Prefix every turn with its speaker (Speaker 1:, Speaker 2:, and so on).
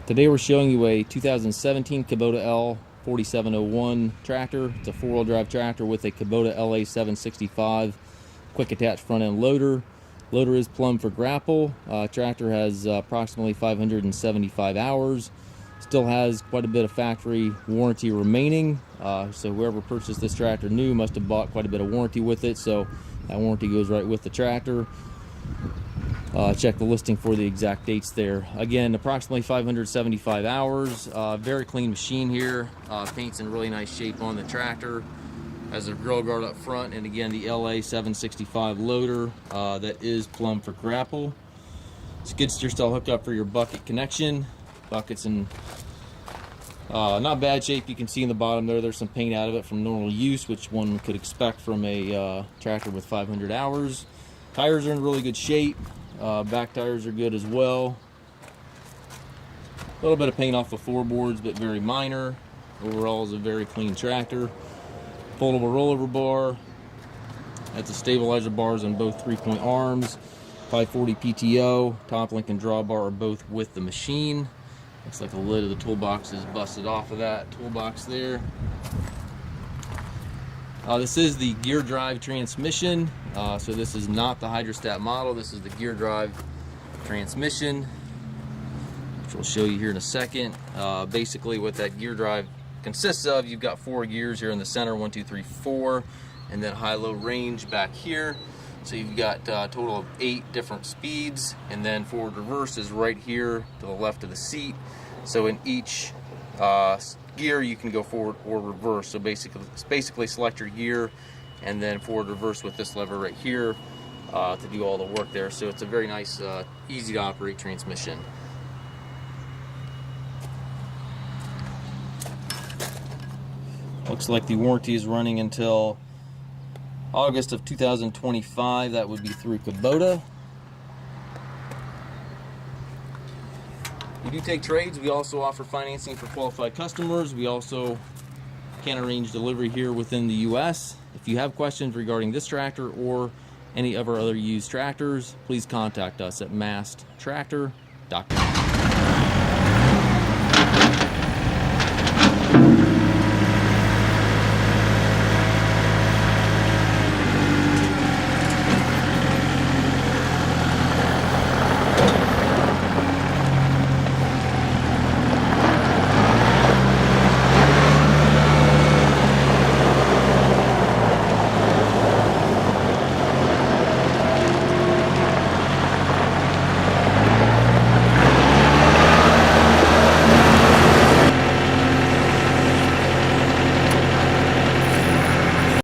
Speaker 1: Today we're showing you a 2017 Kubota L4701 tractor. It's a four-wheel drive tractor with a Kubota LA765 quick attach front end loader. Loader is plumbed for Grapple. Tractor has approximately 575 hours. Still has quite a bit of factory warranty remaining. So whoever purchased this tractor new must have bought quite a bit of warranty with it. So that warranty goes right with the tractor. Check the listing for the exact dates there. Again, approximately 575 hours. Very clean machine here. Paint's in really nice shape on the tractor. Has a grill guard up front, and again the LA765 loader that is plumbed for Grapple. Skid steer style hookup for your bucket connection. Bucket's in not bad shape. You can see in the bottom there's some paint out of it from normal use, which one could expect from a tractor with 500 hours. Tires are in really good shape. Back tires are good as well. A little bit of paint off the floorboards, but very minor. Overall is a very clean tractor. Foldable rollover bar. That's the stabilizer bars on both 3-point arms. 540 PTO. Top link and drawbar are both with the machine. Looks like the lid of the toolbox is busted off of that toolbox there. This is the gear drive transmission, so this is not the hydrostat model. This is the gear drive transmission, which we'll show you here in a second. Basically what that gear drive consists of, you've got 4 gears here in the center, 1, 2, 3, 4, and then high-low range back here. So you've got a total of 8 different speeds, and then forward reverse is right here to the left of the seat. So in each gear you can go forward or reverse. So basically select your gear and then forward reverse with this lever right here to do all the work there. So it's a very nice easy to operate transmission. Looks like the warranty is running until August of 2025. That would be through Kubota. We do take trades. We also offer financing for qualified customers. We also can arrange delivery here within the US. If you have questions regarding this tractor or any of our other used tractors, please contact us at masttractor.com.